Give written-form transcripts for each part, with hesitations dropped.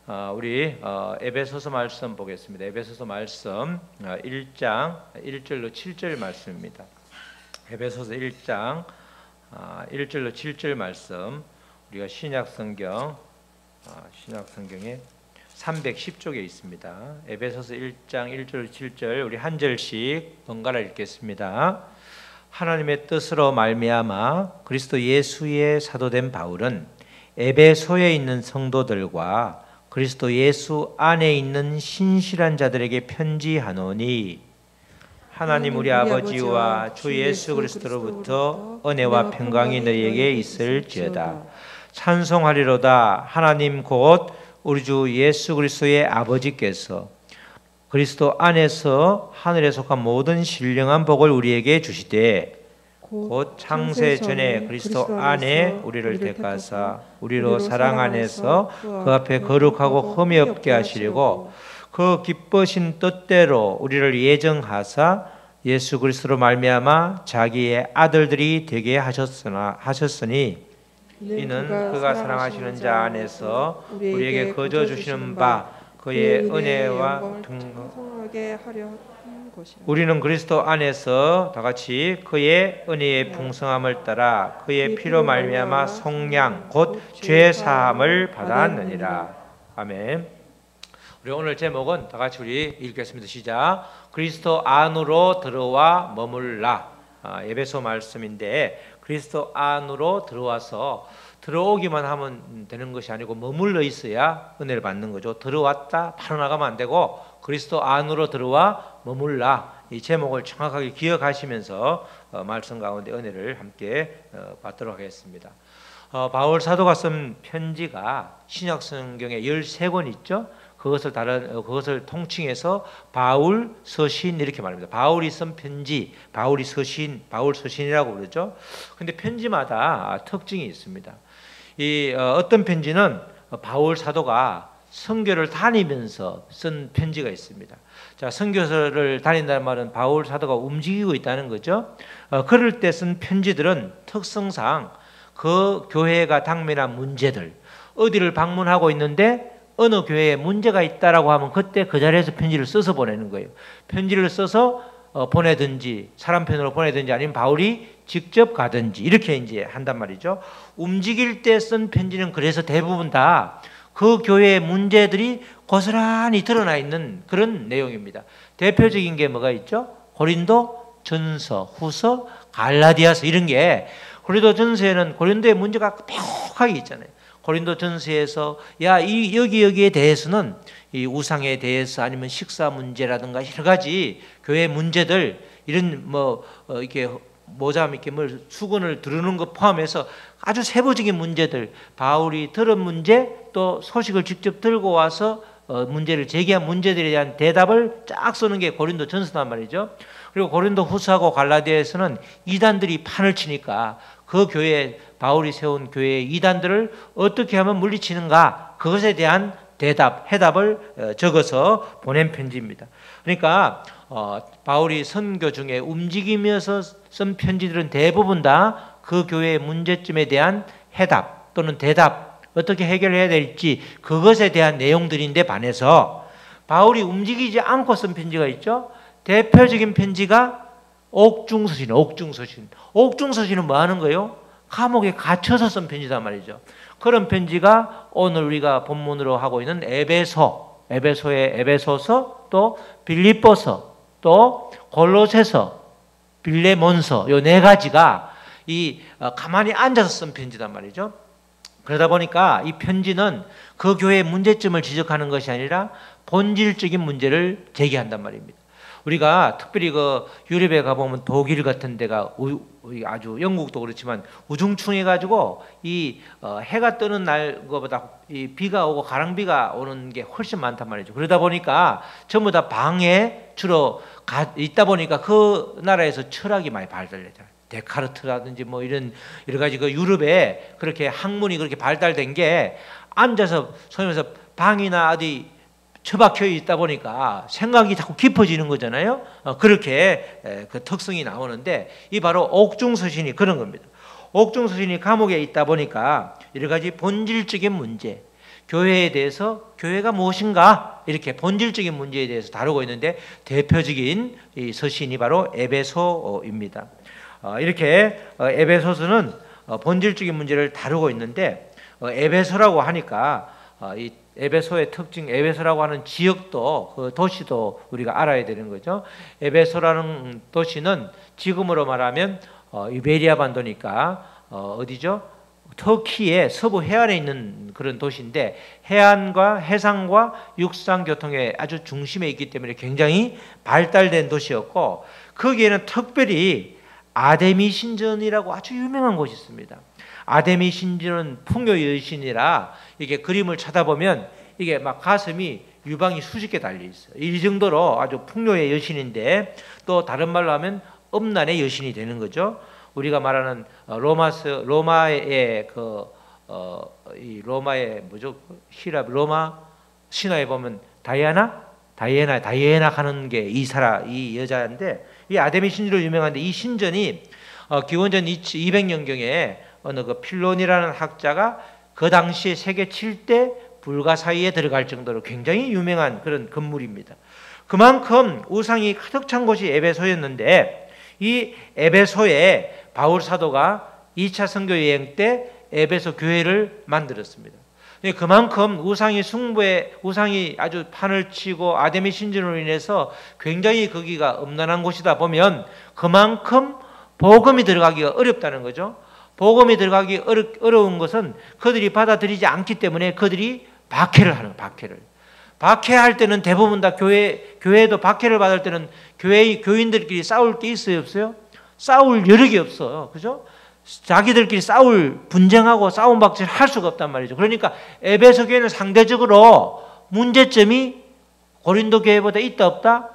우리 에베소서 말씀 보겠습니다. 에베소서 말씀 1장 1절로 7절 말씀입니다. 에베소서 1장 1절로 7절 말씀, 우리가 신약 성경에 310쪽에 있습니다. 에베소서 1장 1절 7절 우리 한 절씩 번갈아 읽겠습니다. 하나님의 뜻으로 말미암아 그리스도 예수의 사도된 바울은 에베소에 있는 성도들과 그리스도 예수 안에 있는 신실한 자들에게 편지하노니, 하나님 우리 아버지와 주 예수 그리스도로부터 은혜와 평강이 너희에게 있을지어다. 찬송하리로다. 하나님 곧 우리 주 예수 그리스도의 아버지께서 그리스도 안에서 하늘에 속한 모든 신령한 복을 우리에게 주시되, 곧 창세 전에 그리스도 안에 우리를 택하사 우리로 사랑 안에서 그 앞에 거룩하고 흠이 없게 하시려고 그 기쁘신 뜻대로 우리를 예정하사 예수 그리스도로 말미암아 자기의 아들들이 되게 하셨으니, 이는 그가 사랑하시는 자 안에서 우리에게 거저 주시는 바 그의 은혜와 풍성하게 하려 한 것이라. 우리는 그리스도 안에서 다 같이 그의 은혜의 풍성함을 따라 그의 피로 말미암아 속량 곧 죄 사함을 받았느니라. 아멘. 우리 오늘 제목은 다 같이 우리 읽겠습니다. 시작. 그리스도 안으로 들어와 머물라. 에베소 말씀인데, 그리스도 안으로 들어와서 들어오기만 하면 되는 것이 아니고 머물러 있어야 은혜를 받는 거죠. 들어왔다 바로 나가면 안 되고 그리스도 안으로 들어와 머물라. 이 제목을 정확하게 기억하시면서 말씀 가운데 은혜를 함께 받도록 하겠습니다. 바울 사도가 쓴 편지가 신약 성경에 13권 있죠. 그것을 통칭해서 바울 서신 이렇게 말합니다. 바울이 쓴 편지, 바울 서신이라고 그러죠. 근데 편지마다 특징이 있습니다. 어떤 편지는 바울 사도가 선교를 다니면서 쓴 편지가 있습니다. 자, 선교를 다닌다는 말은 바울 사도가 움직이고 있다는 거죠. 그럴 때 쓴 편지들은 특성상 그 교회가 당면한 문제들, 어디를 방문하고 있는데 어느 교회에 문제가 있다라고 하면 그때 그 자리에서 편지를 써서 보내는 거예요. 편지를 써서 보내든지 사람 편으로 보내든지 아니면 바울이 직접 가든지 이렇게 이제 한단 말이죠. 움직일 때 쓴 편지는 그래서 대부분 다 그 교회의 문제들이 고스란히 드러나 있는 그런 내용입니다. 대표적인 게 뭐가 있죠? 고린도 전서, 후서, 갈라디아서 이런 게, 고린도 전서에는 고린도의 문제가 뾰족하게 있잖아요. 고린도 전서에서 여기에 대해서는 이 우상에 대해서 아니면 식사 문제라든가 여러 가지 교회 문제들, 이런 이렇게 모잠 이렇게 수건을 두르는 것 포함해서 아주 세부적인 문제들, 바울이 들은 문제, 또 소식을 직접 들고 와서 문제를 제기한 문제들에 대한 대답을 쫙 쓰는 게 고린도 전서단 말이죠. 그리고 고린도 후서하고 갈라디아에서는 이단들이 판을 치니까 그 교회, 바울이 세운 교회의 이단들을 어떻게 하면 물리치는가, 그것에 대한 해답을 적어서 보낸 편지입니다. 그러니까 바울이 선교 중에 움직이면서 쓴 편지들은 대부분 다 그 교회의 문제점에 대한 해답 또는 대답, 어떻게 해결해야 될지 그것에 대한 내용들인데 반해서 바울이 움직이지 않고 쓴 편지가 있죠. 대표적인 편지가 옥중서신. 옥중서신은 뭐 하는 거예요? 감옥에 갇혀서 쓴 편지단 말이죠. 그런 편지가 오늘 우리가 본문으로 하고 있는 에베소의 에베소서, 또 빌립보서, 또 골로새서, 빌레몬서, 요 네 가지가 가만히 앉아서 쓴 편지단 말이죠. 그러다 보니까 이 편지는 그 교회의 문제점을 지적하는 것이 아니라 본질적인 문제를 제기한단 말입니다. 우리가 특별히 유럽에 가보면 독일 같은 데가 아주 영국도 그렇지만 우중충해가지고 해가 뜨는 날보다 비가 오고 가랑비가 오는 게 훨씬 많단 말이죠. 그러다 보니까 전부 다 방에 주로 있다 보니까 그 나라에서 철학이 많이 발달되잖아요. 데카르트라든지 이런 여러 가지 유럽에 그렇게 학문이 그렇게 발달된 게 앉아서 소위 말해서 방이나 어디 처박혀 있다 보니까 생각이 자꾸 깊어지는 거잖아요. 그렇게 그 특성이 나오는데, 이 바로 옥중서신이 그런 겁니다. 옥중서신이 감옥에 있다 보니까 여러 가지 본질적인 문제, 교회에 대해서 교회가 무엇인가 이렇게 본질적인 문제에 대해서 다루고 있는데 대표적인 이 서신이 바로 에베소입니다. 이렇게 에베소서는 본질적인 문제를 다루고 있는데 에베소라고 하니까 이 에베소의 특징, 에베소라고 하는 지역도 그 도시도 우리가 알아야 되는 거죠. 에베소라는 도시는 지금으로 말하면 이베리아 반도니까 어디죠? 터키의 서부 해안에 있는 그런 도시인데 해안과 해상과 육상 교통의 아주 중심에 있기 때문에 굉장히 발달된 도시였고 거기에는 특별히 아데미 신전이라고 아주 유명한 곳이 있습니다. 아데미 신전은 풍요 여신이라 이게 그림을 쳐다보면 이게 막 가슴이 유방이 수십 개 달려 있어요. 이 정도로 아주 풍요의 여신인데 또 다른 말로 하면 음란의 여신이 되는 거죠. 우리가 말하는 로마의 이 로마의 뭐죠? 히랍 로마 신화에 보면 다이애나 하는 게 이 여자인데 이 아데미 신전으로 유명한데 이 신전이 기원전 200년경에 어느 그 필론이라는 학자가 그 당시에 세계 7대 불가 사이에 들어갈 정도로 굉장히 유명한 그런 건물입니다. 그만큼 우상이 가득 찬 곳이 에베소였는데 이 에베소에 바울 사도가 2차 선교 여행 때 에베소 교회를 만들었습니다. 그만큼 우상이 아주 판을 치고 아데미 신전으로 인해서 굉장히 거기가 음란한 곳이다 보면 그만큼 복음이 들어가기가 어렵다는 거죠. 복음이 들어가기 어려운 것은 그들이 받아들이지 않기 때문에 그들이 박해를 하는 거예요. 박해할 때는 대부분 다 교회도 박해를 받을 때는 교인들끼리 싸울 게 있어요, 없어요? 싸울 여력이 없어요. 그죠? 자기들끼리 분쟁하고 싸움 박질 할 수가 없단 말이죠. 그러니까 에베소 교회는 상대적으로 문제점이 고린도 교회보다 있다 없다?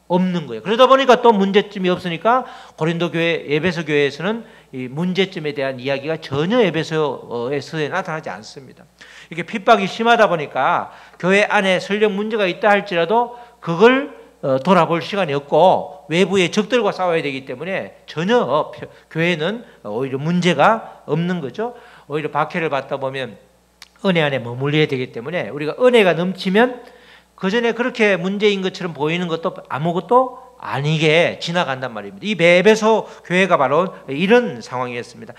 없는 거예요. 그러다 보니까 또 문제점이 없으니까 고린도 교회, 에베소 교회에서는 이 문제점에 대한 이야기가 전혀 에베소서에 나타나지 않습니다. 이렇게 핍박이 심하다 보니까 교회 안에 설령 문제가 있다 할지라도 그걸 돌아볼 시간이 없고 외부의 적들과 싸워야 되기 때문에 전혀 교회는 오히려 문제가 없는 거죠. 오히려 박해를 받다 보면 은혜 안에 머물러야 되기 때문에 우리가 은혜가 넘치면 그 전에 그렇게 문제인 것처럼 보이는 것도 아무것도 아니게 지나간단 말입니다. 이 에베소 교회가 바로 이런 상황이었습니다.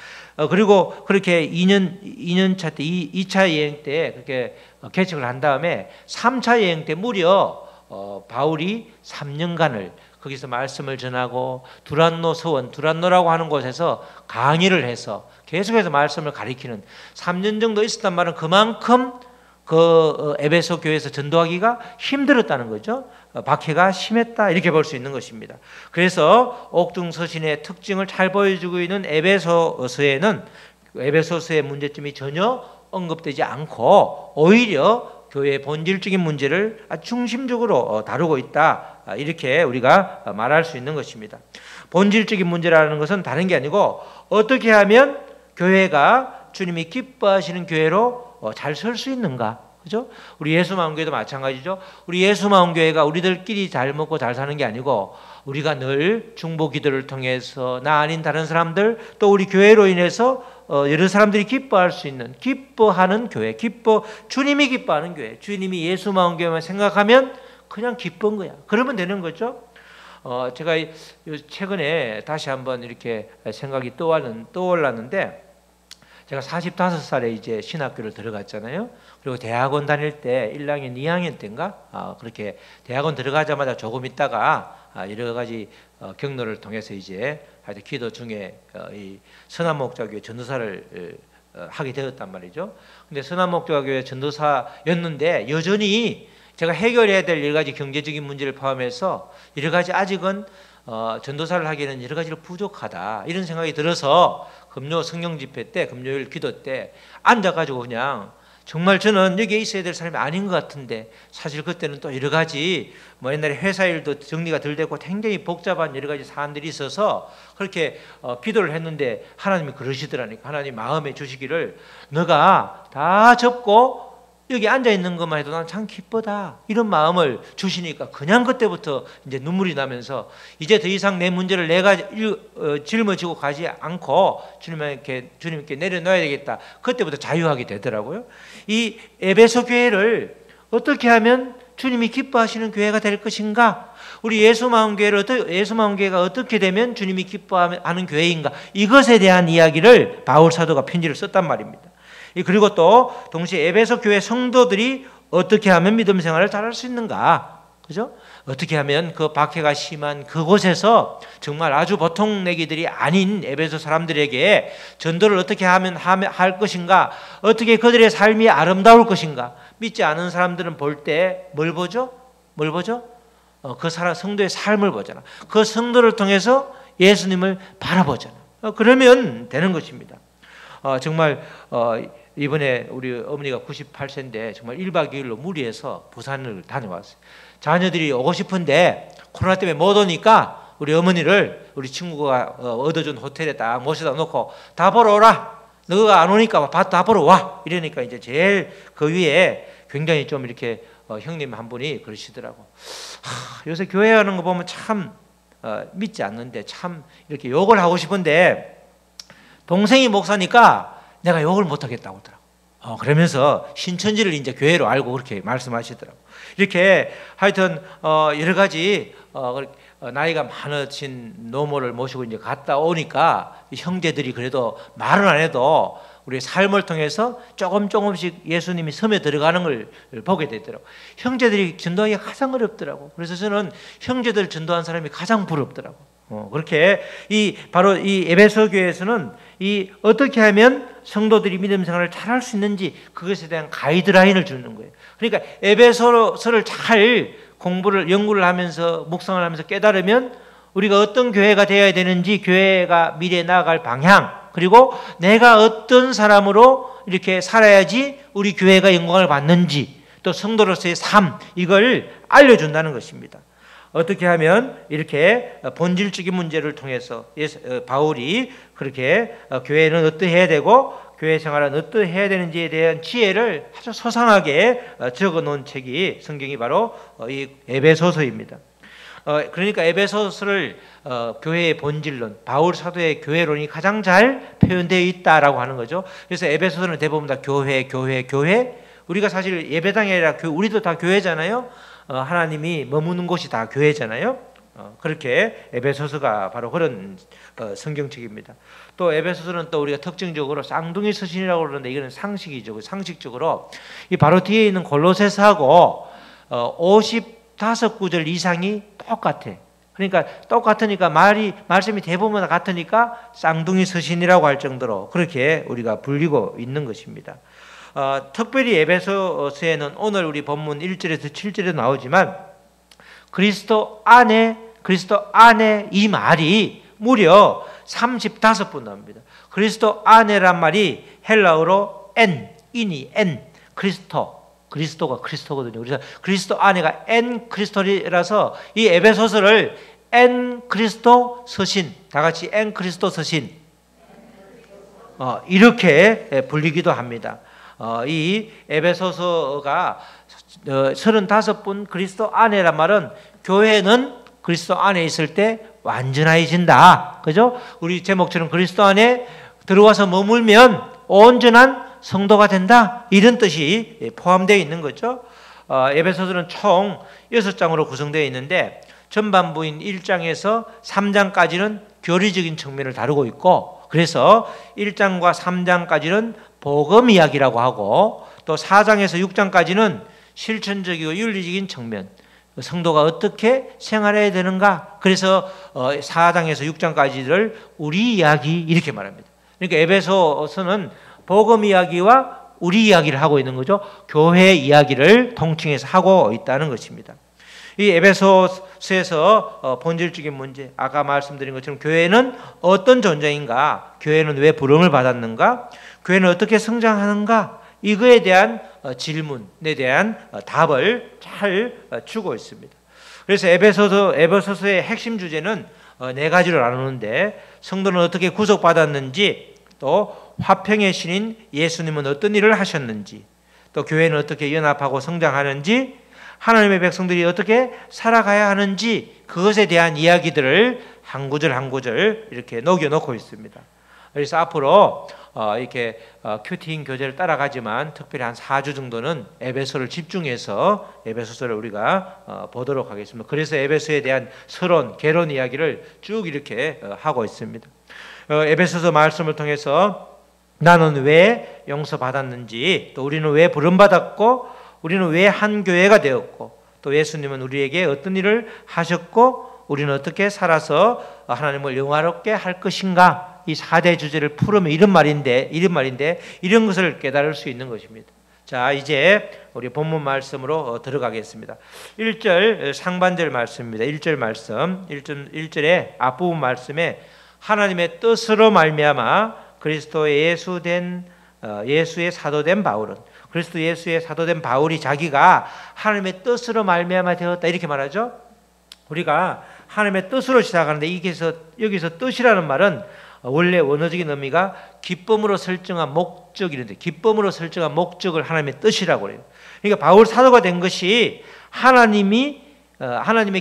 그리고 그렇게 2년차 때 2차 여행 때 그렇게 개척을 한 다음에 3차 여행 때 무려 바울이 3년간을 거기서 말씀을 전하고 두란노라고 하는 곳에서 강의를 해서 계속해서 말씀을 가리키는 3년 정도 있었단 말은 그만큼 그 에베소 교회에서 전도하기가 힘들었다는 거죠. 박해가 심했다 이렇게 볼 수 있는 것입니다. 그래서 옥중서신의 특징을 잘 보여주고 있는 에베소서의 문제점이 전혀 언급되지 않고 오히려 교회의 본질적인 문제를 중심적으로 다루고 있다 이렇게 우리가 말할 수 있는 것입니다. 본질적인 문제라는 것은 다른 게 아니고 어떻게 하면 교회가 주님이 기뻐하시는 교회로 잘 설 수 있는가? 그죠? 우리 예수마음교회도 마찬가지죠. 우리 예수마음교회가 우리들끼리 잘 먹고 잘 사는 게 아니고 우리가 늘 중보 기도를 통해서 나 아닌 다른 사람들 또 우리 교회로 인해서 여러 사람들이 기뻐할 수 있는 기뻐하는 교회, 주님이 기뻐하는 교회, 주님이 예수마음교회만 생각하면 그냥 기쁜 거야. 그러면 되는 거죠. 제가 최근에 다시 한번 이렇게 생각이 떠올랐는데 제가 45살에 이제 신학교를 들어갔잖아요. 그리고 대학원 다닐 때 1학년, 2학년 때인가 그렇게 대학원 들어가자마자 조금 있다가 여러 가지 경로를 통해서 이제 하여튼 기도 중에 이 선한목자교회 전도사를 하게 되었단 말이죠. 근데 선한목자교회 전도사였는데 여전히 제가 해결해야 될 여러 가지 경제적인 문제를 포함해서 여러 가지 아직은 전도사를 하기에는 여러 가지로 부족하다 이런 생각이 들어서 금요 성령 집회 때 금요일 기도 때 앉아가지고 그냥 정말 저는 여기에 있어야 될 사람이 아닌 것 같은데 사실 그때는 또 여러 가지 옛날에 회사 일도 정리가 덜 되고 굉장히 복잡한 여러 가지 사안들이 있어서 그렇게 기도를 했는데 하나님이 그러시더라니까. 하나님 마음에 주시기를 너가 다 접고 여기 앉아 있는 것만 해도 난 참 기쁘다. 이런 마음을 주시니까 그냥 그때부터 이제 눈물이 나면서 이제 더 이상 내 문제를 내가 짊어지고 가지 않고 주님께 내려놔야 되겠다. 그때부터 자유하게 되더라고요. 이 에베소 교회를 어떻게 하면 주님이 기뻐하시는 교회가 될 것인가? 우리 예수마음교회가 어떻게 되면 주님이 기뻐하는 교회인가? 이것에 대한 이야기를 바울 사도가 편지를 썼단 말입니다. 그리고 또 동시에 에베소 교회 성도들이 어떻게 하면 믿음 생활을 잘할 수 있는가? 그죠? 어떻게 하면 그 박해가 심한 그곳에서 정말 아주 보통 내기들이 아닌 에베소 사람들에게 전도를 어떻게 하면 할 것인가? 어떻게 그들의 삶이 아름다울 것인가? 믿지 않은 사람들은 볼 때 뭘 보죠? 뭘 보죠? 그 사람 성도의 삶을 보잖아. 그 성도를 통해서 예수님을 바라보잖아. 그러면 되는 것입니다. 정말 이번에 우리 어머니가 98세인데 정말 1박 2일로 무리해서 부산을 다녀왔어요. 자녀들이 오고 싶은데 코로나 때문에 못 오니까 우리 어머니를 우리 친구가 얻어준 호텔에 딱 모셔다 놓고 다 보러 오라. 너가 안 오니까 다 보러 와. 이러니까 이제 제일 그 위에 굉장히 좀 이렇게 형님 한 분이 그러시더라고. 요새 교회 하는 거 보면 참 믿지 않는데 참 이렇게 욕을 하고 싶은데 동생이 목사니까 내가 욕을 못 하겠다고 하더라고. 그러면서 신천지를 이제 교회로 알고 그렇게 말씀하시더라고. 이렇게 하여튼 여러 가지 나이가 많으신 노모를 모시고 이제 갔다 오니까 형제들이 그래도 말은 안 해도 우리의 삶을 통해서 조금씩 예수님이 섬에 들어가는 걸 보게 되더라고. 형제들이 전도하기 가장 어렵더라고. 그래서 저는 형제들 전도한 사람이 가장 부럽더라고. 그렇게 바로 이 에베소 교회에서는 어떻게 하면 성도들이 믿음 생활을 잘할 수 있는지 그것에 대한 가이드라인을 주는 거예요. 그러니까 에베소서를 잘 연구를 하면서 묵상을 하면서 깨달으면 우리가 어떤 교회가 되어야 되는지, 교회가 미래에 나아갈 방향, 그리고 내가 어떤 사람으로 이렇게 살아야지 우리 교회가 영광을 받는지, 또 성도로서의 삶, 이걸 알려준다는 것입니다. 어떻게 하면 이렇게 본질적인 문제를 통해서 바울이 그렇게 교회는 어떠해야 되고 교회 생활은 어떠해야 되는지에 대한 지혜를 아주 소상하게 적어놓은 책이 성경이 바로 이 에베소서입니다. 그러니까 에베소서를 교회의 본질론, 바울 사도의 교회론이 가장 잘 표현되어 있다라고 하는 거죠. 그래서 에베소서는 대부분 다 교회. 우리가 사실 예배당이 아니라 우리도 다 교회잖아요. 하나님이 머무는 곳이 다 교회잖아요. 그렇게 에베소서가 바로 그런 성경책입니다. 또 에베소서는 또 우리가 특징적으로 쌍둥이 서신이라고 그러는데 이거는 상식이죠. 상식적으로 이 바로 뒤에 있는 골로새서하고 55구절 이상이 똑같아. 그러니까 똑같으니까 말씀이 대부분 같으니까 쌍둥이 서신이라고 할 정도로 그렇게 우리가 불리고 있는 것입니다. 특별히 에베소서에는 오늘 우리 본문 1절에서 7절에 나오지만 그리스도 안에 이 말이 무려 35번 나옵니다. 그리스도 안에란 말이 헬라어로 그리스도가 그리스도거든요. 그래서 그리스도 안에가 그리스도라서 이 에베소서를 그리스도 서신, 다 같이 그리스도 서신 이렇게 불리기도 합니다. 이 에베소서가 35번 그리스도 안에란 말은 교회는 그리스도 안에 있을 때 완전해진다. 그죠? 우리 제목처럼 그리스도 안에 들어와서 머물면 온전한 성도가 된다. 이런 뜻이 포함되어 있는 거죠. 에베소서는 총 6장으로 구성되어 있는데 전반부인 1장에서 3장까지는 교리적인 측면을 다루고 있고, 그래서 1장과 3장까지는 복음 이야기라고 하고, 또 4장에서 6장까지는 실천적이고 윤리적인 측면, 성도가 어떻게 생활해야 되는가. 그래서 4장에서 6장까지를 우리 이야기 이렇게 말합니다. 그러니까 에베소서는 복음 이야기와 우리 이야기를 하고 있는 거죠. 교회 이야기를 통칭해서 하고 있다는 것입니다. 이 에베소서에서 본질적인 문제, 아까 말씀드린 것처럼 교회는 어떤 존재인가, 교회는 왜 부름을 받았는가, 교회는 어떻게 성장하는가, 이거에 대한 질문에 대한 답을 잘 주고 있습니다. 그래서 에베소서의 핵심 주제는 4가지로 나누는데, 성도는 어떻게 구속받았는지, 또 화평의 신인 예수님은 어떤 일을 하셨는지, 또 교회는 어떻게 연합하고 성장하는지, 하나님의 백성들이 어떻게 살아가야 하는지, 그것에 대한 이야기들을 한 구절 한 구절 이렇게 녹여놓고 있습니다. 그래서 앞으로 이렇게 큐팅 교재를 따라가지만 특별히 한 4주 정도는 에베소를 집중해서 에베소서를 우리가 보도록 하겠습니다. 그래서 에베소에 대한 서론, 개론 이야기를 쭉 이렇게 하고 있습니다. 에베소서 말씀을 통해서 나는 왜 용서받았는지, 또 우리는 왜 부름받았고, 우리는 왜 한 교회가 되었고, 또 예수님은 우리에게 어떤 일을 하셨고, 우리는 어떻게 살아서 하나님을 영화롭게 할 것인가, 이 4대 주제를 풀으면 이런 말인데 이런 것을 깨달을 수 있는 것입니다. 자, 이제 우리 본문 말씀으로 들어가겠습니다. 1절 상반절 말씀입니다. 1절 말씀, 1절의 앞부분 말씀에 하나님의 뜻으로 말미암아 그리스도 예수의 사도된 바울은, 그리스도 예수의 사도된 바울이 자기가 하나님의 뜻으로 말미암아 되었다, 이렇게 말하죠. 우리가 하나님의 뜻으로 시작하는데 여기서 뜻이라는 말은 원래 원어적인 의미가 기쁨으로 설정한 목적이는데, 기쁨으로 설정한 목적을 하나님의 뜻이라고 해요. 그러니까 바울 사도가 된 것이 하나님의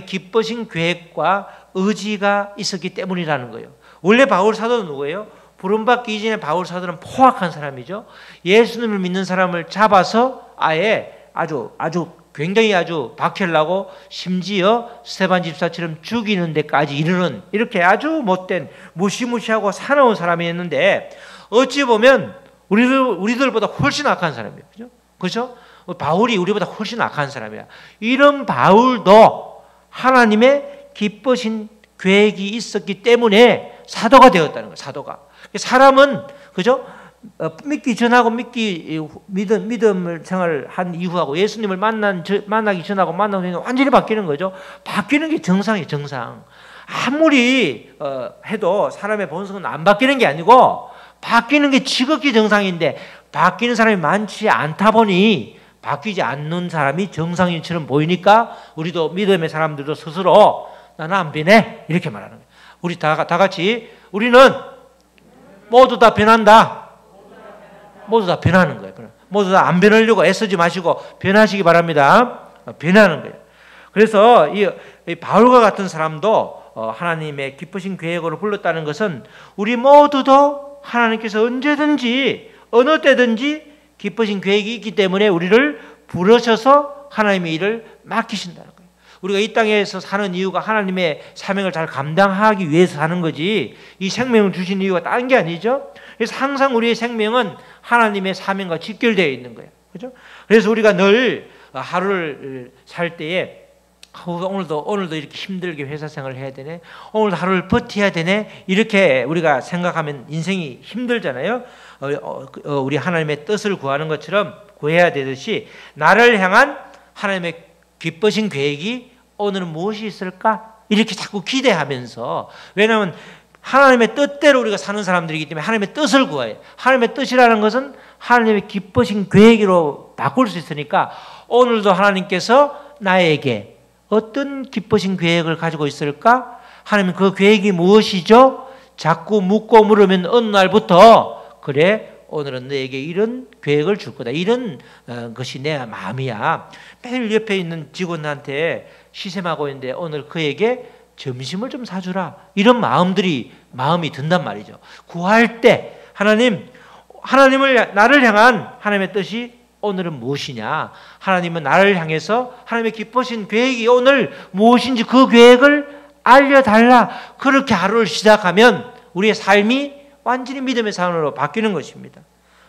기쁘신 계획과 의지가 있었기 때문이라는 거예요. 원래 바울 사도는 누구예요? 부름받기 이전에 바울 사도는 포악한 사람이죠. 예수님을 믿는 사람을 잡아서 아예 아주 굉장히 박해하려고, 심지어 스데반 집사처럼 죽이는 데까지 이르는, 이렇게 아주 못된 무시무시하고 사나운 사람이었는데, 어찌 보면 우리들보다 훨씬 악한 사람이에요. 그죠? 바울이 우리보다 훨씬 악한 사람이야. 이런 바울도 하나님의 기쁘신 계획이 있었기 때문에 사도가 되었다는 거예요. 사도가. 사람은, 그죠? 믿기 전하고 믿음을 생활을 한 이후하고 예수님을 만나기 전하고 만나고 완전히 바뀌는 거죠. 바뀌는 게 정상이에요. 정상. 아무리 해도 사람의 본성은 안 바뀌는 게 아니고 바뀌는 게 지극히 정상인데, 바뀌는 사람이 많지 않다 보니 바뀌지 않는 사람이 정상인처럼 보이니까 우리도 믿음의 사람들도 스스로 나는 안 변해, 이렇게 말하는 거예요. 우리 다 같이 우리는 모두 다 변한다. 모두 다 변하는 거예요. 모두 다 안 변하려고 애쓰지 마시고 변하시기 바랍니다. 변하는 거예요. 그래서 이 바울과 같은 사람도 하나님의 기쁘신 계획으로 불렀다는 것은 우리 모두도 하나님께서 언제든지 어느 때든지 기쁘신 계획이 있기 때문에 우리를 부르셔서 하나님의 일을 맡기신다는 거예요. 우리가 이 땅에서 사는 이유가 하나님의 사명을 잘 감당하기 위해서 사는 거지, 이 생명을 주신 이유가 다른 게 아니죠. 그래서 항상 우리의 생명은 하나님의 사명과 직결되어 있는 거예요. 그죠? 그래서 우리가 늘 하루를 살 때에 오늘도 이렇게 힘들게 회사 생활을 해야 되네, 오늘도 하루를 버텨야 되네, 이렇게 우리가 생각하면 인생이 힘들잖아요. 우리 하나님의 뜻을 구하는 것처럼 구해야 되듯이 나를 향한 하나님의 기쁘신 계획이 오늘은 무엇이 있을까? 이렇게 자꾸 기대하면서, 왜냐하면 하나님의 뜻대로 우리가 사는 사람들이기 때문에 하나님의 뜻을 구해요. 하나님의 뜻이라는 것은 하나님의 기쁘신 계획으로 바꿀 수 있으니까 오늘도 하나님께서 나에게 어떤 기쁘신 계획을 가지고 있을까? 하나님 그 계획이 무엇이죠? 자꾸 묻고 물으면 어느 날부터, 그래, 오늘은 너에게 이런 계획을 줄 거다, 이런 것이 내 마음이야. 매일 옆에 있는 직원한테 시샘하고 있는데 오늘 그에게 점심을 좀 사주라, 이런 마음이 든단 말이죠. 구할 때 나를 향한 하나님의 뜻이 오늘은 무엇이냐, 하나님은 나를 향해서 하나님의 기쁘신 계획이 오늘 무엇인지 그 계획을 알려달라. 그렇게 하루를 시작하면 우리의 삶이 완전히 믿음의 삶으로 바뀌는 것입니다.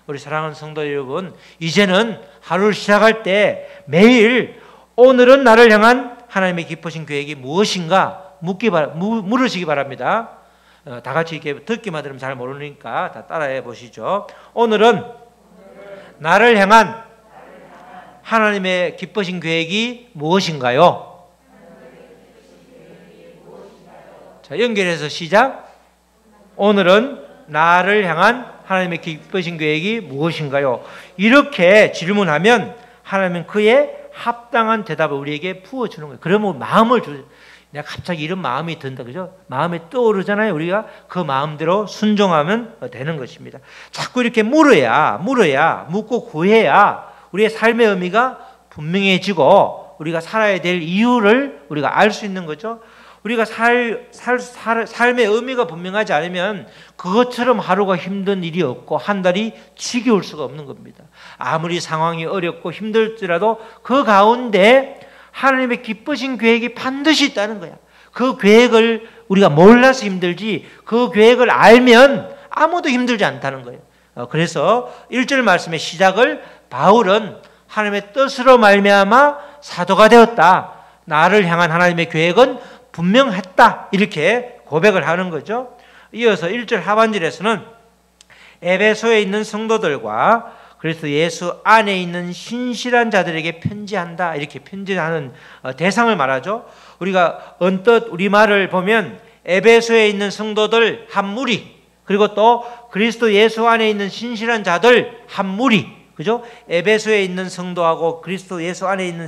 우리 사랑하는 성도 여러분, 이제는 하루를 시작할 때 매일 오늘은 나를 향한 하나님의 기쁘신 계획이 무엇인가 물으시기 바랍니다. 다 같이 이렇게 듣기만 들으면 잘 모르니까 다 따라해 보시죠. 오늘은 나를 향한 하나님의 기쁘신 계획이 무엇인가요? 자, 연결해서 시작. 오늘은 나를 향한 하나님의 기쁘신 계획이 무엇인가요? 이렇게 질문하면 하나님은 그의 합당한 대답을 우리에게 부어주는 거예요. 그러면 마음을 내가 갑자기 이런 마음이 든다, 그죠? 마음에 떠오르잖아요. 우리가 그 마음대로 순종하면 되는 것입니다. 자꾸 이렇게 물어야 묻고 구해야 우리의 삶의 의미가 분명해지고 우리가 살아야 될 이유를 우리가 알 수 있는 거죠. 우리가 삶의 의미가 분명하지 않으면 그것처럼 하루가 힘든 일이 없고 한 달이 지겨울 수가 없는 겁니다. 아무리 상황이 어렵고 힘들지라도 그 가운데 하나님의 기쁘신 계획이 반드시 있다는 거야. 그 계획을 우리가 몰라서 힘들지 그 계획을 알면 아무도 힘들지 않다는 거예요. 그래서 1절 말씀의 시작을 바울은 하나님의 뜻으로 말미암아 사도가 되었다. 나를 향한 하나님의 계획은 분명했다. 이렇게 고백을 하는 거죠. 이어서 1절 하반절에서는 에베소에 있는 성도들과 그리스도 예수 안에 있는 신실한 자들에게 편지한다. 이렇게 편지하는 대상을 말하죠. 우리가 언뜻 우리말을 보면 에베소에 있는 성도들 한 무리, 그리고 또 그리스도 예수 안에 있는 신실한 자들 한 무리, 그죠? 에베소에 있는 성도하고 그리스도 예수 안에 있는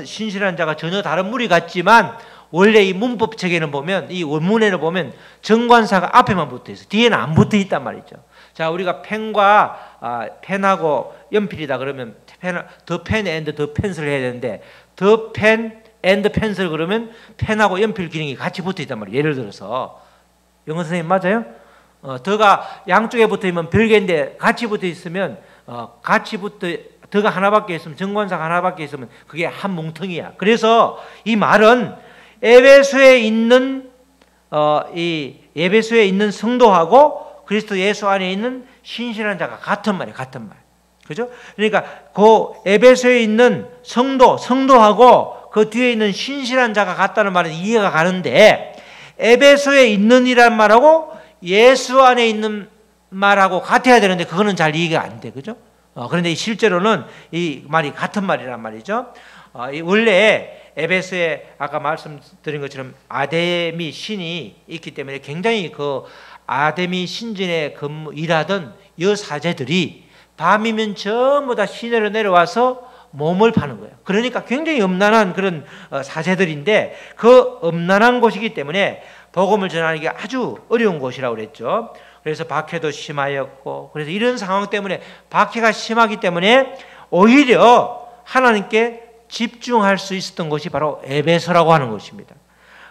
신실한 자가 전혀 다른 무리 같지만 원래 이 문법책에는 보면 이 원문에는 보면 정관사가 앞에만 붙어 있어. 뒤에는 안 붙어 있단 말이죠. 자, 우리가 펜과 펜하고 연필이다 그러면 더 펜 앤드 더 펜슬을 해야 되는데 더 펜 앤드 펜슬 그러면 펜하고 연필 기능이 같이 붙어 있단 말이에요. 예를 들어서 영어 선생님 맞아요? 더가 양쪽에 붙어 있으면 별개인데 같이 붙어 있으면 더가 하나밖에 있으면 정관사가 하나밖에 있으면 그게 한 뭉텅이야. 그래서 이 말은 에베소에 있는 에베소에 있는 성도하고 그리스도 예수 안에 있는 신실한 자가 같은 말이에요. 같은 말. 그죠? 그러니까 그 에베소에 있는 성도하고 그 뒤에 있는 신실한 자가 같다는 말은 이해가 가는데 에베소에 있는이란 말하고 예수 안에 있는 말하고 같아야 되는데 그거는 잘 이해가 안 돼. 그죠? 그런데 실제로는 이 말이 같은 말이란 말이죠. 원래 에베소에 아까 말씀드린 것처럼 아데미 신이 있기 때문에 굉장히 그 아데미 신전에 일하던 여사제들이 밤이면 전부 다 시내로 내려와서 몸을 파는 거예요. 그러니까 굉장히 음란한 그런 사제들인데 그 음란한 곳이기 때문에 복음을 전하는 게 아주 어려운 곳이라고 그랬죠. 그래서 박해도 심하였고 그래서 이런 상황 때문에 박해가 심하기 때문에 오히려 하나님께 집중할 수 있었던 곳이 바로 에베소라고 하는 곳입니다.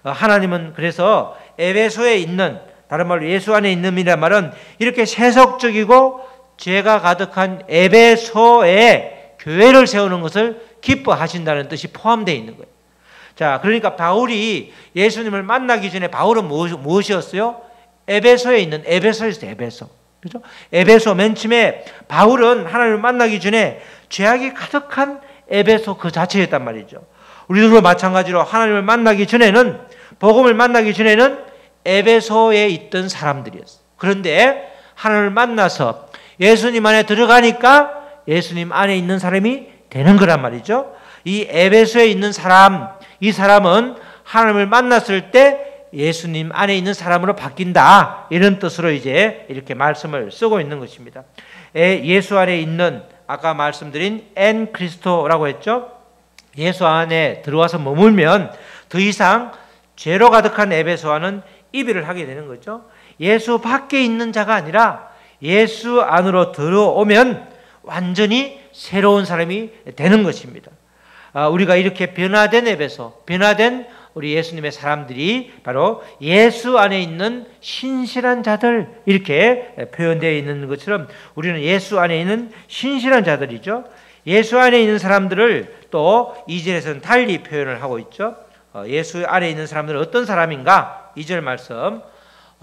하나님은 그래서 에베소에 있는 다른 말로 예수 안에 있는 이란 말은 이렇게 세속적이고 죄가 가득한 에베소에 교회를 세우는 것을 기뻐하신다는 뜻이 포함되어 있는 거예요. 자, 그러니까 바울이 예수님을 만나기 전에 바울은 무엇이었어요? 에베소에 있는 에베소였어요. 에베소. 그죠? 에베소 맨 처음에 바울은 하나님을 만나기 전에 죄악이 가득한 에베소 그 자체였단 말이죠. 우리들도 마찬가지로 하나님을 만나기 전에는 복음을 만나기 전에는 에베소에 있던 사람들이었어요. 그런데 하나님을 만나서 예수님 안에 들어가니까 예수님 안에 있는 사람이 되는 거란 말이죠. 이 에베소에 있는 사람, 이 사람은 하나님을 만났을 때 예수님 안에 있는 사람으로 바뀐다. 이런 뜻으로 이제 이렇게 말씀을 쓰고 있는 것입니다. 예수 안에 있는 아까 말씀드린 엔 크리스토라고 했죠. 예수 안에 들어와서 머물면 더 이상 죄로 가득한 에베소와는 이별을 하게 되는 거죠. 예수 밖에 있는 자가 아니라 예수 안으로 들어오면 완전히 새로운 사람이 되는 것입니다. 우리가 이렇게 변화된 에베소, 변화된 우리 예수님의 사람들이 바로 예수 안에 있는 신실한 자들 이렇게 표현되어 있는 것처럼 우리는 예수 안에 있는 신실한 자들이죠. 예수 안에 있는 사람들을 또 2절에서는 달리 표현을 하고 있죠. 예수 안에 있는 사람들은 어떤 사람인가? 2절 말씀,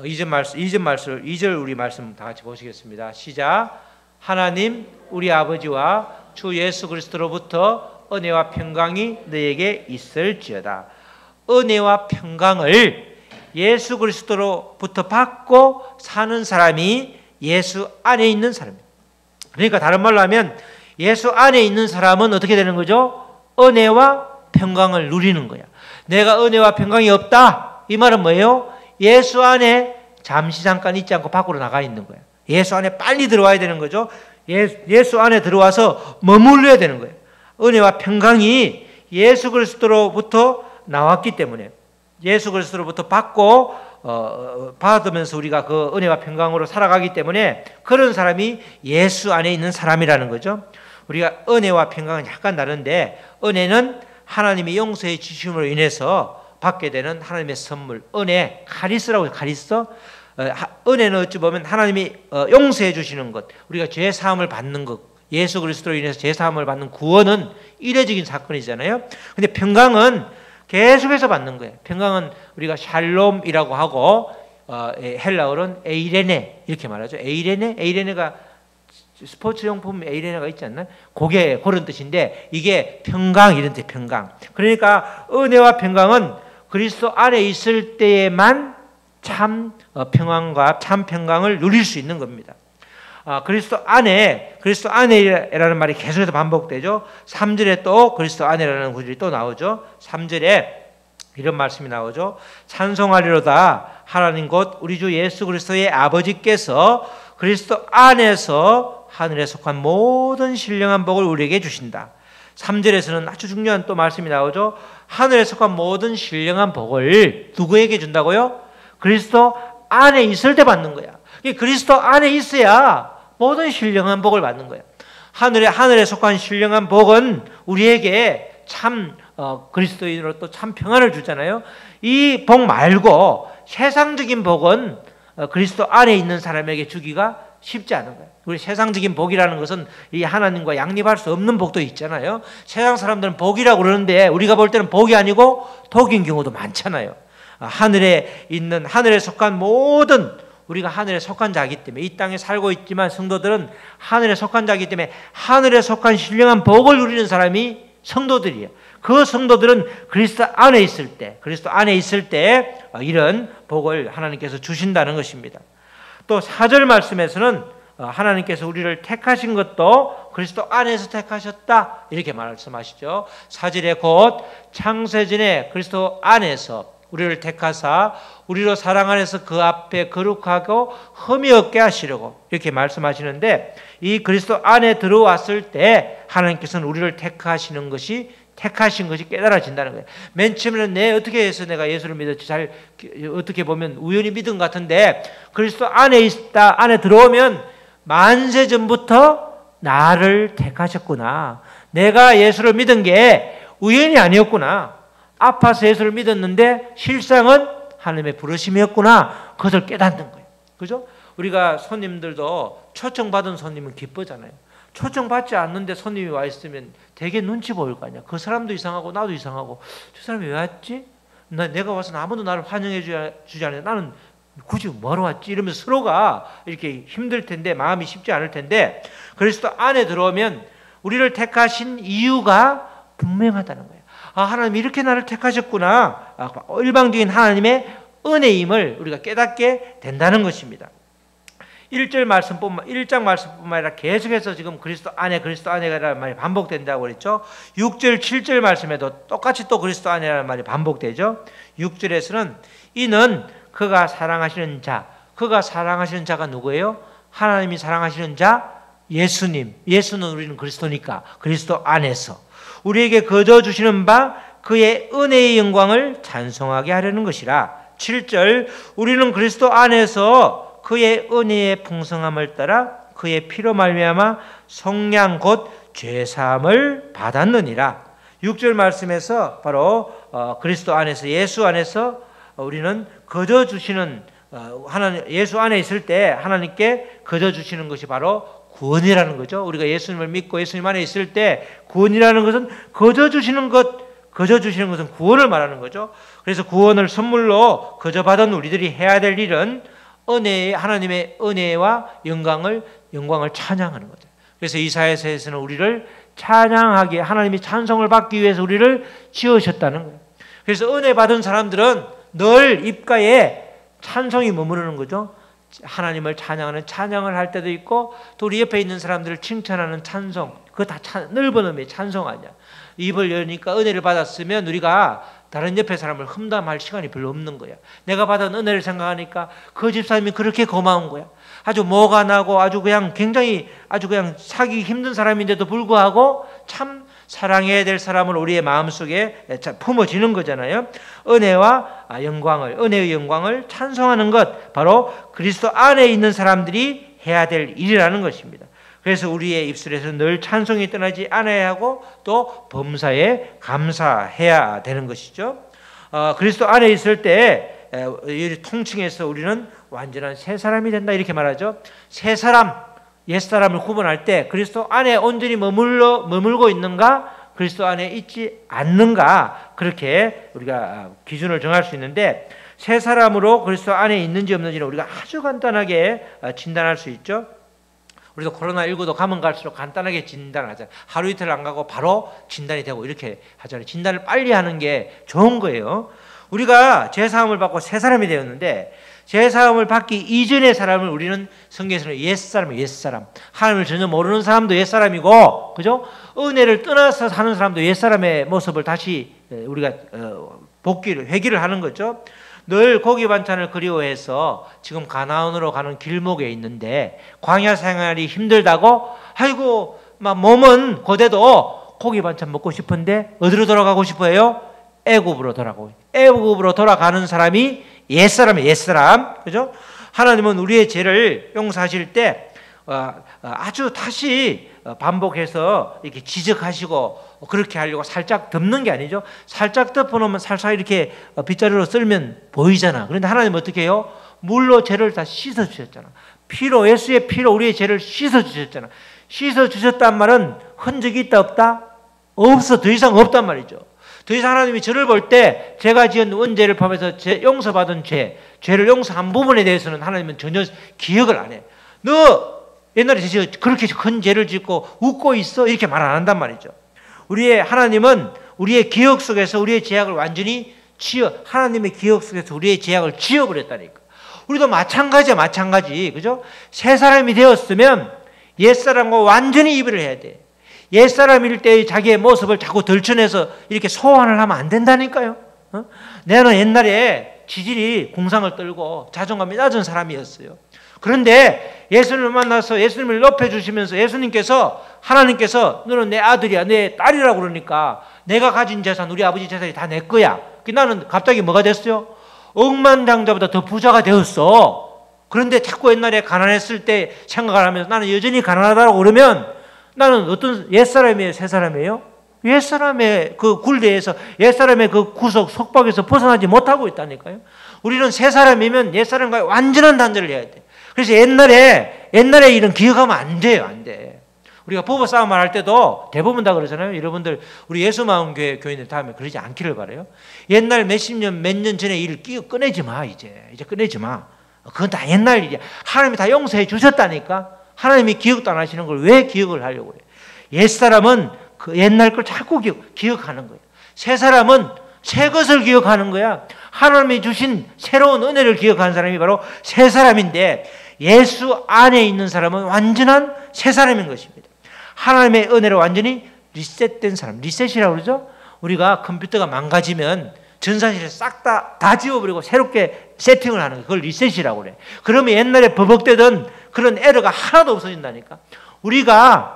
2절 우리 말씀 다 같이 보시겠습니다. 시작. 하나님 우리 아버지와 주 예수 그리스도로부터 은혜와 평강이 너에게 있을지어다. 은혜와 평강을 예수 그리스도로부터 받고 사는 사람이 예수 안에 있는 사람입니다. 그러니까 다른 말로 하면 예수 안에 있는 사람은 어떻게 되는 거죠? 은혜와 평강을 누리는 거야. 내가 은혜와 평강이 없다. 이 말은 뭐예요? 예수 안에 잠깐 있지 않고 밖으로 나가 있는 거야. 예수 안에 빨리 들어와야 되는 거죠. 예수 안에 들어와서 머물러야 되는 거예요. 은혜와 평강이 예수 그리스도로부터 나왔기 때문에 예수 그리스도로부터 받고 받으면서 우리가 그 은혜와 평강으로 살아가기 때문에 그런 사람이 예수 안에 있는 사람이라는 거죠. 우리가 은혜와 평강은 약간 다른데, 은혜는 하나님이 용서해 주심으로 인해서 받게 되는 하나님의 선물, 은혜, 카리스라고 해요. 카리스. 은혜는 어찌 보면 하나님이 용서해 주시는 것, 우리가 죄 사함을 받는 것, 예수 그리스도로 인해서 죄 사함을 받는 구원은 이례적인 사건이잖아요. 근데 평강은 계속해서 받는 거예요. 평강은 우리가 샬롬이라고 하고, 헬라어로는 에이레네 이렇게 말하죠. 에이레네가 스포츠 용품 에이레네가 있지 않나? 그게 그런 뜻인데, 이게 평강 이런 뜻, 평강. 그러니까 은혜와 평강은 그리스도 안에 있을 때에만 참 평안과 참 평강을 누릴 수 있는 겁니다. 그리스도 안에라는 말이 계속해서 반복되죠. 3절에 또 그리스도 안에라는 구절이 또 나오죠. 3절에 이런 말씀이 나오죠. 찬송하리로다 하나님 곧 우리 주 예수 그리스도의 아버지께서 그리스도 안에서 하늘에 속한 모든 신령한 복을 우리에게 주신다. 3절에서는 아주 중요한 또 말씀이 나오죠. 하늘에 속한 모든 신령한 복을 누구에게 준다고요? 그리스도 안에 있을 때 받는 거야. 그리스도 안에 있어야 모든 신령한 복을 받는 거야. 하늘에 속한 신령한 복은 우리에게 참 그리스도인으로 또 참 평안을 주잖아요. 이 복 말고 세상적인 복은 그리스도 안에 있는 사람에게 주기가 쉽지 않은 거예요. 우리 세상적인 복이라는 것은 이 하나님과 양립할 수 없는 복도 있잖아요. 세상 사람들은 복이라고 그러는데 우리가 볼 때는 복이 아니고 독인 경우도 많잖아요. 하늘에 속한 모든, 우리가 하늘에 속한 자이기 때문에, 이 땅에 살고 있지만 성도들은 하늘에 속한 자이기 때문에 하늘에 속한 신령한 복을 누리는 사람이 성도들이에요. 그 성도들은 그리스도 안에 있을 때 이런 복을 하나님께서 주신다는 것입니다. 또 4절 말씀에서는 하나님께서 우리를 택하신 것도 그리스도 안에서 택하셨다 이렇게 말씀하시죠. 4절에 곧 창세전에 그리스도 안에서 우리를 택하사 우리로 사랑 안에서 그 앞에 거룩하고 흠이 없게 하시려고 이렇게 말씀하시는데, 이 그리스도 안에 들어왔을 때 하나님께서는 우리를 택하신 것이 깨달아진다는 거예요. 맨 처음에는 어떻게 해서 내가 예수를 믿었지, 잘 어떻게 보면 우연히 믿은 것 같은데, 그리스도 안에 들어오면 만세 전부터 나를 택하셨구나. 내가 예수를 믿은 게 우연이 아니었구나. 아파서 예수를 믿었는데 실상은 하나님의 부르심이었구나. 그것을 깨닫는 거예요. 그죠? 우리가 손님들도 초청받은 손님은 기쁘잖아요. 초청받지 않는데 손님이 와 있으면 되게 눈치 보일 거 아니야. 그 사람도 이상하고 나도 이상하고, 저 사람이 왜 왔지? 내가 와서 아무도 나를 환영해 주지 않는데 나는 굳이 뭐하러 왔지? 이러면서 서로가 이렇게 힘들 텐데, 마음이 쉽지 않을 텐데, 그리스도 안에 들어오면 우리를 택하신 이유가 분명하다는 거예요. 하나님이 이렇게 나를 택하셨구나. 일방적인 하나님의 은혜임을 우리가 깨닫게 된다는 것입니다. 1장 말씀뿐만 아니라 계속해서 지금 그리스도 안에라는 말이 반복된다고 그랬죠. 6절, 7절 말씀에도 똑같이 또 그리스도 안에라는 말이 반복되죠. 6절에서는 이는 그가 사랑하시는 자가 누구예요? 하나님이 사랑하시는 자, 예수님. 예수는 우리는 그리스도니까 그리스도 안에서 우리에게 거저 주시는 바 그의 은혜의 영광을 찬송하게 하려는 것이라. 7절, 우리는 그리스도 안에서 그의 은혜의 풍성함을 따라 그의 피로 말미암아 속량 곧 죄사함을 받았느니라. 6절 말씀에서 바로 그리스도 안에서, 예수 안에서 우리는 거저 주시는, 예수 안에 있을 때 하나님께 거저 주시는 것이 바로 구원이라는 거죠. 우리가 예수님을 믿고 예수님 안에 있을 때 구원이라는 것은 거저 주시는 것은 구원을 말하는 거죠. 그래서 구원을 선물로 거저 받은 우리들이 해야 될 일은 하나님의 은혜와 영광을 찬양하는 거죠. 그래서 이사야서에서는 우리를 찬양하게, 하나님이 찬송을 받기 위해서 우리를 지으셨다는 거예요. 그래서 은혜 받은 사람들은 늘 입가에 찬송이 머무르는 거죠. 하나님을 찬양하는 찬양을 할 때도 있고, 또 우리 옆에 있는 사람들을 칭찬하는 찬송, 그거 다 넓은 의미의 찬송 아니야. 입을 여니까 은혜를 받았으면 우리가 다른 옆에 사람을 험담할 시간이 별로 없는 거야. 내가 받은 은혜를 생각하니까 그 집사님이 그렇게 고마운 거야. 아주 뭐가 나고 아주 그냥 사기 힘든 사람인데도 불구하고 참 사랑해야 될 사람을 우리의 마음속에 품어지는 거잖아요. 은혜의 영광을 찬송하는 것, 바로 그리스도 안에 있는 사람들이 해야 될 일이라는 것입니다. 그래서 우리의 입술에서 늘 찬송이 떠나지 않아야 하고 또 범사에 감사해야 되는 것이죠. 그리스도 안에 있을 때 통칭해서 우리는 완전한 새 사람이 된다 이렇게 말하죠. 새 사람, 옛 사람을 구분할 때 그리스도 안에 온전히 머물고 있는가, 그리스도 안에 있지 않는가, 그렇게 우리가 기준을 정할 수 있는데, 새 사람으로 그리스도 안에 있는지 없는지는 우리가 아주 간단하게 진단할 수 있죠. 우리도 코로나19도 가면 갈수록 간단하게 진단하잖아요. 하루 이틀 안 가고 바로 진단이 되고 이렇게 하잖아요. 진단을 빨리 하는 게 좋은 거예요. 우리가 죄사함을 받고 새 사람이 되었는데, 죄사함을 받기 이전의 사람을 우리는 성경에서는 옛사람이에요. 옛사람. 하나님을 전혀 모르는 사람도 옛사람이고, 그죠? 은혜를 떠나서 사는 사람도 옛사람의 모습을 다시 우리가 회개를 하는 거죠. 늘 고기 반찬을 그리워해서 지금 가나안으로 가는 길목에 있는데 광야 생활이 힘들다고, 아이고 막 몸은 고대도 고기 반찬 먹고 싶은데 어디로 돌아가고 싶어요? 애굽으로 돌아가는 사람이 옛사람이에요. 옛사람. 그죠? 하나님은 우리의 죄를 용서하실 때 아주 다시 반복해서 이렇게 지적하시고 그렇게 하려고 살짝 덮는 게 아니죠. 살짝 덮어놓으면 살살 이렇게 빗자루로 쓸면 보이잖아. 그런데 하나님은 어떻게 해요? 물로 죄를 다 씻어주셨잖아. 피로, 예수의 피로 우리의 죄를 씻어주셨잖아. 씻어주셨단 말은 흔적이 있다 없다? 없어. 더 이상 없단 말이죠. 더 이상 하나님이 저를 볼 때 제가 지은 원죄를 포함해서 용서받은 죄를 용서한 부분에 대해서는 하나님은 전혀 기억을 안 해. 너 옛날에 그렇게 큰 죄를 짓고 웃고 있어? 이렇게 말 안 한단 말이죠. 하나님은 우리의 기억 속에서 우리의 죄악을 완전히 하나님의 기억 속에서 우리의 죄악을 지워버렸다니까. 우리도 마찬가지야, 마찬가지. 그죠? 새 사람이 되었으면 옛사람과 완전히 이별을 해야 돼. 옛사람일 때의 자기의 모습을 자꾸 들춰내서 이렇게 소환을 하면 안 된다니까요. 나는 옛날에 지질이 공상을 떨고 자존감이 낮은 사람이었어요. 그런데 예수님을 만나서 예수님을 높여주시면서 하나님께서 너는 내 아들이야, 내 딸이라고 그러니까 내가 가진 재산, 우리 아버지 재산이 다 내 거야. 나는 갑자기 뭐가 됐어요? 억만장자보다 더 부자가 되었어. 그런데 자꾸 옛날에 가난했을 때 생각을 하면서 나는 여전히 가난하다고 그러면 나는 어떤 옛사람이에요? 새 사람이에요? 옛사람의 그 굴레에서, 옛사람의 그 구속, 속박에서 벗어나지 못하고 있다니까요. 우리는 새 사람이면 옛사람과의 완전한 단절을 해야 돼. 그래서 옛날에 일은 기억하면 안 돼요. 안 돼. 우리가 부부싸움을 할 때도 대부분 다 그러잖아요. 여러분들 우리 예수마음교회 교인들 다음에 그러지 않기를 바라요. 옛날 몇 년 전에 일을 꺼내지 마. 이제 꺼내지 마. 그건 다 옛날 일이야. 하나님이 다 용서해 주셨다니까. 하나님이 기억도 안 하시는 걸 왜 기억을 하려고 그래. 옛사람은 그 옛날 걸 자꾸 기억하는 거예요. 새 사람은 새 것을 기억하는 거야. 하나님이 주신 새로운 은혜를 기억하는 사람이 바로 새 사람인데, 예수 안에 있는 사람은 완전한 새 사람인 것입니다. 하나님의 은혜로 완전히 리셋된 사람. 리셋이라고 그러죠. 우리가 컴퓨터가 망가지면 전산실을 싹 다 지워버리고 새롭게 세팅을 하는 거, 그걸 리셋이라고 그래. 그러면 옛날에 버벅대던 그런 에러가 하나도 없어진다니까. 우리가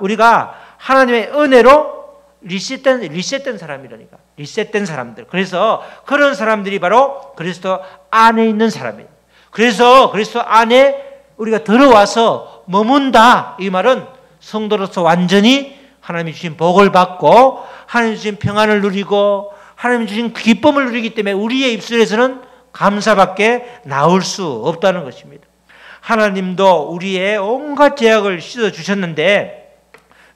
하나님의 은혜로 리셋된 사람이라니까. 리셋된 사람들. 그래서 그런 사람들이 바로 그리스도 안에 있는 사람이에요. 그래서 그리스도 안에 우리가 들어와서 머문다. 이 말은 성도로서 완전히 하나님이 주신 복을 받고 하나님이 주신 평안을 누리고 하나님이 주신 기쁨을 누리기 때문에 우리의 입술에서는 감사밖에 나올 수 없다는 것입니다. 하나님도 우리의 온갖 죄악을 씻어주셨는데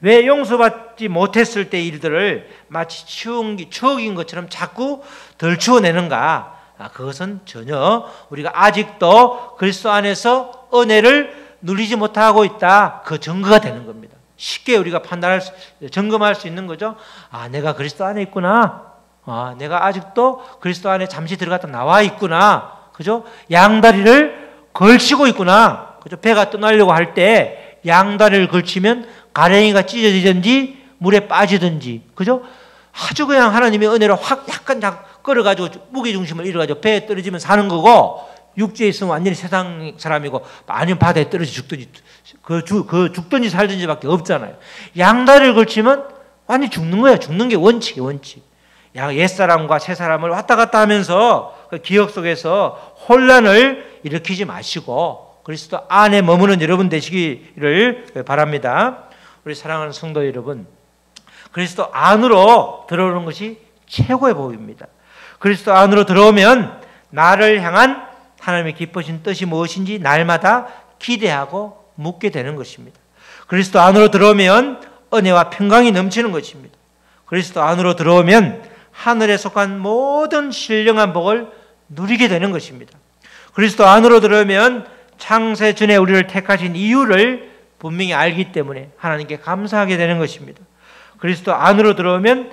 왜 용서받지 못했을 때 일들을 마치 추억인 것처럼 자꾸 덜 추어내는가? 그것은 전혀 우리가 아직도 그리스도 안에서 은혜를 누리지 못하고 있다. 그 증거가 되는 겁니다. 쉽게 우리가 점검할 수 있는 거죠. 내가 그리스도 안에 있구나. 내가 아직도 그리스도 안에 잠시 들어갔다 나와 있구나. 그죠? 양다리를 걸치고 있구나. 그죠? 배가 떠나려고 할 때 양다리를 걸치면 가랭이가 찢어지든지 물에 빠지든지, 그죠? 아주 그냥 하나님의 은혜로 확 약간 끌어가지고 무게중심을 잃어가지고 배에 떨어지면 사는 거고, 육지에 있으면 완전히 세상 사람이고 아니면 바다에 떨어져 죽든지 죽든지 살든지밖에 없잖아요. 양다리를 걸치면 완전히 죽는 거야. 죽는 게 원칙이에요. 원칙. 옛사람과 새사람을 왔다 갔다 하면서 그 기억 속에서 혼란을 일으키지 마시고 그리스도 안에 머무는 여러분 되시기를 바랍니다. 우리 사랑하는 성도 여러분, 그리스도 안으로 들어오는 것이 최고의 복입니다. 그리스도 안으로 들어오면 나를 향한 하나님의 기쁘신 뜻이 무엇인지 날마다 기대하고 묻게 되는 것입니다. 그리스도 안으로 들어오면 은혜와 평강이 넘치는 것입니다. 그리스도 안으로 들어오면 하늘에 속한 모든 신령한 복을 누리게 되는 것입니다. 그리스도 안으로 들어오면 창세 전에 우리를 택하신 이유를 분명히 알기 때문에 하나님께 감사하게 되는 것입니다. 그리스도 안으로 들어오면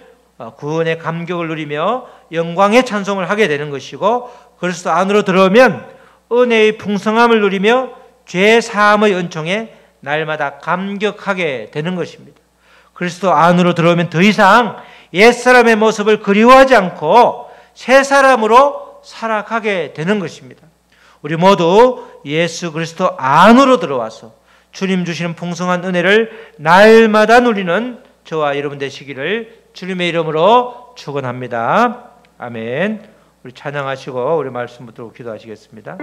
구원의 감격을 누리며 영광의 찬송을 하게 되는 것이고, 그리스도 안으로 들어오면 은혜의 풍성함을 누리며 죄 사함의 은총에 날마다 감격하게 되는 것입니다. 그리스도 안으로 들어오면 더 이상 옛사람의 모습을 그리워하지 않고 새 사람으로 살아가게 되는 것입니다. 우리 모두 예수 그리스도 안으로 들어와서 주님 주시는 풍성한 은혜를 날마다 누리는 저와 여러분 되시기를 주님의 이름으로 축원합니다. 아멘. 우리 찬양하시고 우리 말씀 붙들고 기도하시겠습니다.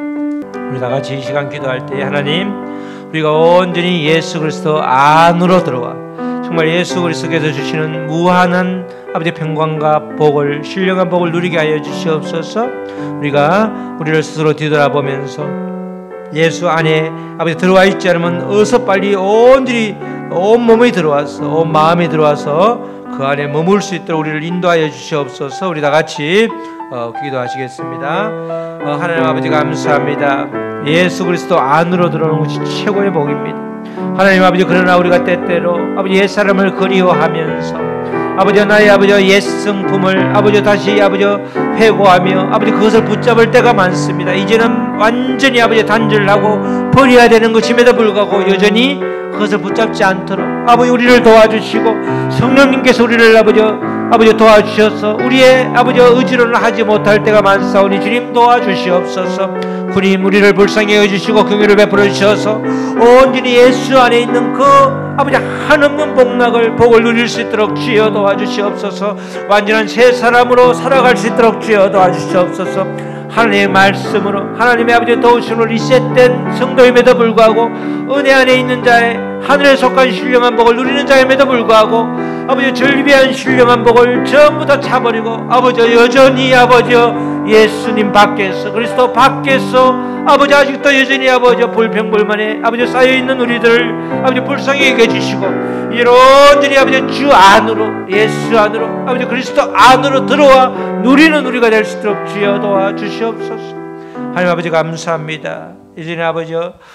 우리 다 같이 이 시간 기도할 때 하나님, 우리가 온전히 예수 그리스도 안으로 들어와 정말 예수 그리스도께서 주시는 무한한 아버지의 평강과 복을, 신령한 복을 누리게 하여 주시옵소서. 우리가 우리를 스스로 뒤돌아보면서 예수 안에 아버지 들어와 있지 않으면 어서 빨리 온전히 온 몸이 들어와서 온 마음이 들어와서 그 안에 머물 수 있도록 우리를 인도하여 주시옵소서. 우리 다 같이 기도하시겠습니다. 하나님 아버지 감사합니다. 예수 그리스도 안으로 들어오는 것이 최고의 복입니다. 하나님 아버지, 그러나 우리가 때때로 아버지 옛사람을 그리워하면서 아버지 나의 아버지 옛성품을 아버지 다시 아버지 회고하며 아버지 그것을 붙잡을 때가 많습니다. 이제는 완전히 아버지 단절하고 버려야 되는 것임에도 불구하고 여전히 그것을 붙잡지 않도록 아버지 우리를 도와주시고 성령님께서 우리를 아버지 도와주셔서 우리의 아버지 의지로는 하지 못할 때가 많사오니 주님 도와주시옵소서. 주님 우리를 불쌍히 여주시고 긍휼을 베풀어 주셔서 온전히 예수 안에 있는 그 아버지 한없는 복을 누릴 수 있도록 주여 도와주시옵소서. 완전한 새 사람으로 살아갈 수 있도록 주여 도와주시옵소서. 하나님의 말씀으로 하나님의 아버지 도우심으로 리셋된 성도임에도 불구하고 은혜 안에 있는 자의 하늘에 속한 신령한 복을 누리는 자임에도 불구하고 아버지 절비한 신령한 복을 전부 다 차버리고 아버지 여전히 아버지 예수님 밖에서 그리스도 밖에서 아버지 아직도 여전히 아버지 불평불만에 아버지 쌓여있는 우리들을 아버지 불쌍히 여겨 주시고 온전히 아버지 주 안으로 예수 안으로 아버지 그리스도 안으로 들어와 누리는 우리가 될 수 있도록 주여 도와주시옵소서. 하나님 아버지 감사합니다. 이제는 아버지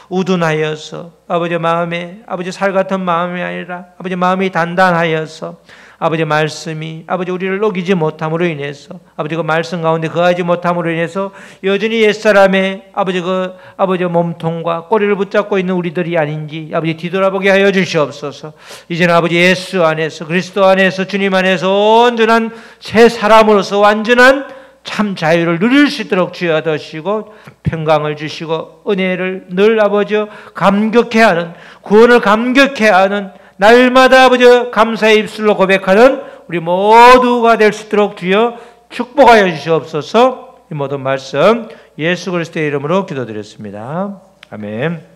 우둔하여서 아버지 마음에 아버지 살 같은 마음이 아니라 아버지 마음이 단단하여서 아버지 말씀이 아버지 우리를 녹이지 못함으로 인해서 아버지 그 말씀 가운데 거하지 못함으로 인해서 여전히 옛사람의 아버지 몸통과 꼬리를 붙잡고 있는 우리들이 아닌지 아버지 뒤돌아보게 하여 주시옵소서. 이제는 아버지 예수 안에서 그리스도 안에서 주님 안에서 온전한 새 사람으로서 완전한 참 자유를 누릴 수 있도록 주여 주시고 평강을 주시고 은혜를 늘 아버지 감격해하는 구원을 감격해하는 날마다 아버지 감사의 입술로 고백하는 우리 모두가 될 수 있도록 주여 축복하여 주시옵소서. 이 모든 말씀 예수 그리스도의 이름으로 기도드렸습니다. 아멘.